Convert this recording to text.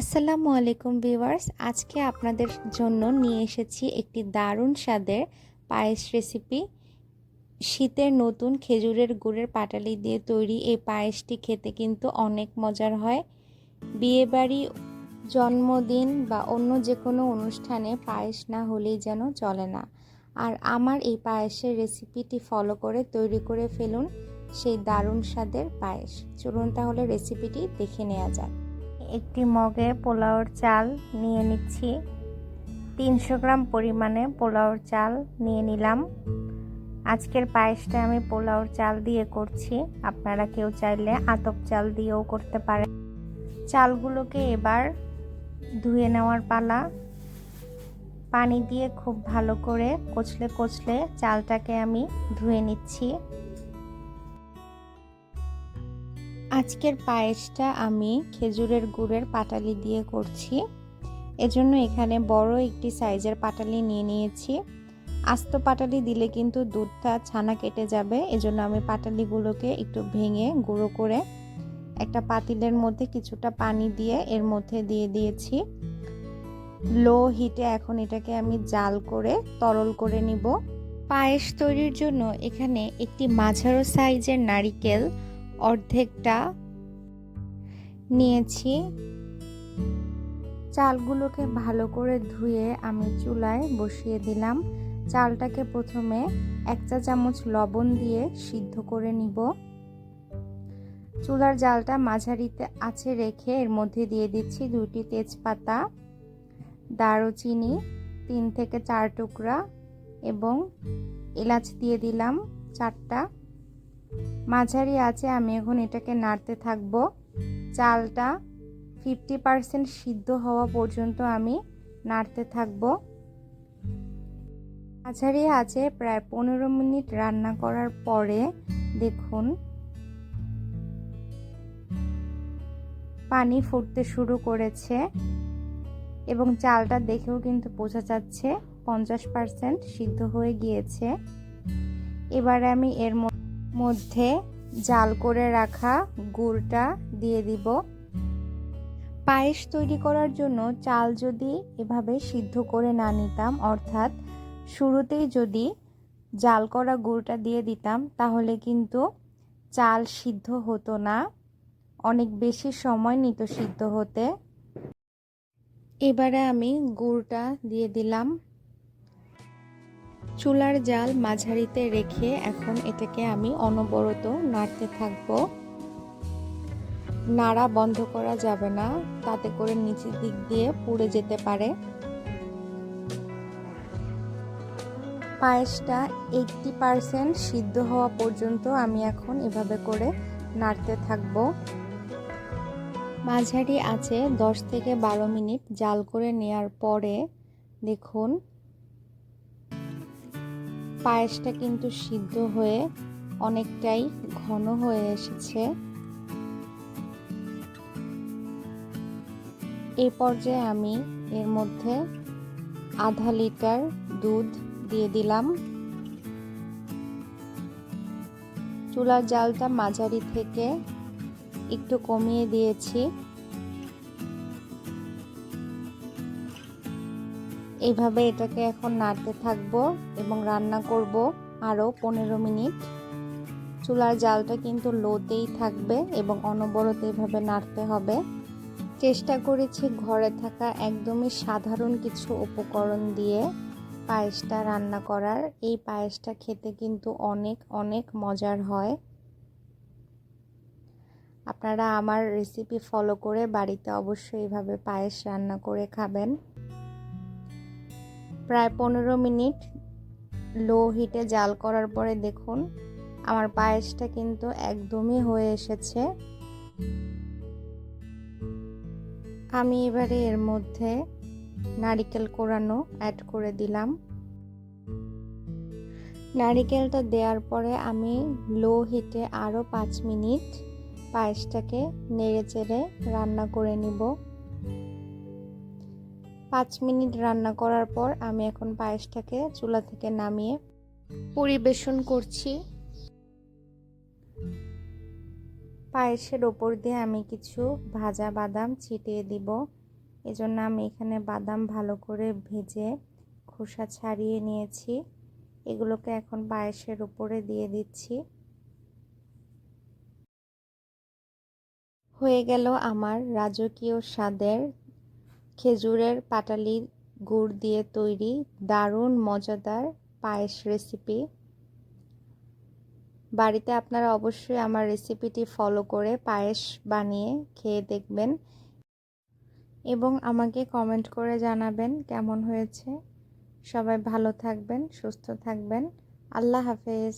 আসসালামু আলাইকুম ভিউয়ার্স, আজকে আপনাদের জন্য নিয়ে এসেছি একটি দারুণ স্বাদের পায়েস রেসিপি। শীতের নতুন খেজুরের গুড়ের পাটালি দিয়ে তৈরি এই পায়েসটি খেতে কিন্তু অনেক মজার হয়। বিয়েবাড়ি, জন্মদিন বা অন্য যে কোনো অনুষ্ঠানে পায়েস না হলেই যেন চলে না। আর আমার এই পায়েসের রেসিপিটি ফলো করে তৈরি করে ফেলুন সেই দারুণ স্বাদের পায়েস। চলুন তাহলে রেসিপিটি দেখে নেওয়া যাক। একটি মগে পোলাওর চাল নিয়ে নিচ্ছি। 300 গ্রাম পরিমাণে পোলাওর চাল নিয়ে নিলাম। আজকের পায়েসটা আমি পোলাওর চাল দিয়ে করছি, আপনারা কেউ চাইলে আতপ চাল দিয়েও করতে পারেন। চালগুলোকে এবার ধুয়ে নেওয়ার পালা। পানি দিয়ে খুব ভালো করে কচলে কচলে চালটাকে আমি ধুয়ে নিচ্ছি। আজকের পায়েসটা আমি খেজুরের গুড়ের পাটালি দিয়ে করছি, এজন্য এখানে বড় একটি সাইজের পাটালি নিয়ে নিয়েছি। আস্ত পাটালি দিলে কিন্তু দুধটা ছানা কেটে যাবে, এজন্য আমি পাটালিগুলোকে একটু ভেঙে গুঁড়ো করে একটা পাতিলের মধ্যে কিছুটা পানি দিয়ে এর মধ্যে দিয়ে দিয়েছি। লো হিটে এখন এটাকে আমি জাল করে তরল করে নিব। পায়েস তৈরির জন্য এখানে একটি মাঝারো সাইজের নারিকেল অর্ধেকটা নিয়েছি। চালগুলোকে ভালো করে ধুয়ে আমি চুলায় বসিয়ে দিলাম। চালটাকে প্রথমে 1 চা চামচ লবণ দিয়ে সিদ্ধ করে নিব। চুলার জালটা মাঝারিতে আঁচে রেখে এর মধ্যে দিয়ে দিচ্ছি 2টি তেজপাতা, দারুচিনি 3 থেকে 4 টুকরা এবং এলাচ দিয়ে দিলাম 4টা। মাঝারি আঁচে আমি এখন এটাকে নাড়তে থাকবো। চালটা 50% সিদ্ধ হওয়া পর্যন্ত আমি নাড়তে থাকবো। মাঝারি আঁচে প্রায় 15 মিনিট রান্না করার পরে দেখুন পানি ফুটতে শুরু করেছে এবং চালটা দেখেও কিন্তু বোঝা যাচ্ছে 50% সিদ্ধ হয়ে গিয়েছে। এবারে আমি এর মধ্যে জাল করে রাখা গুড়টা দিয়ে দিব। পায়েস তৈরি করার জন্য চাল যদি এভাবে সিদ্ধ করে না নিতাম, অর্থাৎ শুরুতেই যদি জাল করা গুড়টা দিয়ে দিতাম, তাহলে কিন্তু চাল সিদ্ধ হতো না, অনেক বেশি সময় নিত সিদ্ধ হতে। এবারে আমি গুড়টা দিয়ে দিলাম। চুলার জাল মাঝারিতে রেখে এখন এটাকে আমি অনবরত নাড়তে থাকবো। নাড়া বন্ধ করা যাবে না, তাতে করে নিচের দিক দিয়ে পুড়ে যেতে পারে। পায়েসটা 80% সিদ্ধ হওয়া পর্যন্ত আমি এখন এভাবে করে নাড়তে থাকব। মাঝারি আঁচে 10 থেকে 12 মিনিট জাল করে নেওয়ার পরে দেখুন পায়েসটা কিন্তু সিদ্ধ হয়ে অনেকটাই ঘন হয়ে এসেছে। এই পর্যায়ে আমি এর মধ্যে আধা লিটার দুধ দিয়ে দিলাম। চুলার জালটা মাঝারি থেকে একটু কমিয়ে দিয়েছি। এইভাবে এটাকে এখন নাড়তে থাকবো এবং রান্না করব আরও 15 মিনিট। চুলার জালটা কিন্তু লোতেই থাকবে এবং অনবরত এভাবে নাড়তে হবে। চেষ্টা করেছি ঘরে থাকা একদমই সাধারণ কিছু উপকরণ দিয়ে পায়েসটা রান্না করার। এই পায়েসটা খেতে কিন্তু অনেক অনেক মজার হয়। আপনারা আমার রেসিপি ফলো করে বাড়িতে অবশ্যই এইভাবে পায়েস রান্না করে খাবেন। প্রায় 15 মিনিট লো হিটে জাল করার পরে দেখুন আমার পায়েসটা কিন্তু একদমই হয়ে এসেছে। আমি এবারে এর মধ্যে নারিকেল কোরানো অ্যাড করে দিলাম। নারিকেলটা দেওয়ার পরে আমি লো হিটে আরও 5 মিনিট পায়েসটাকে নেড়েচেড়ে রান্না করে নিব। 5 মিনিট রান্না করার পর আমি এখন পায়েসটাকে চুলা থেকে নামিয়ে পরিবেশন করছি। পায়েসের ওপর দিয়ে আমি কিছু ভাজা বাদাম ছিটিয়ে দিব। এজন্য আমি এখানে বাদাম ভালো করে ভেজে খোসা ছাড়িয়ে নিয়েছি। এগুলোকে এখন পায়েসের উপরে দিয়ে দিচ্ছি। হয়ে গেল আমার রাজকীয় স্বাদের খেজুরের পাটালি গুড় দিয়ে তৈরি দারুণ মজাদার পায়েস রেসিপি। বাড়িতে আপনারা অবশ্যই আমার রেসিপিটি ফলো করে পায়েস বানিয়ে খেয়ে দেখবেন এবং আমাকে কমেন্ট করে জানাবেন কেমন হয়েছে। সবাই ভালো থাকবেন, সুস্থ থাকবেন। আল্লাহ হাফেজ।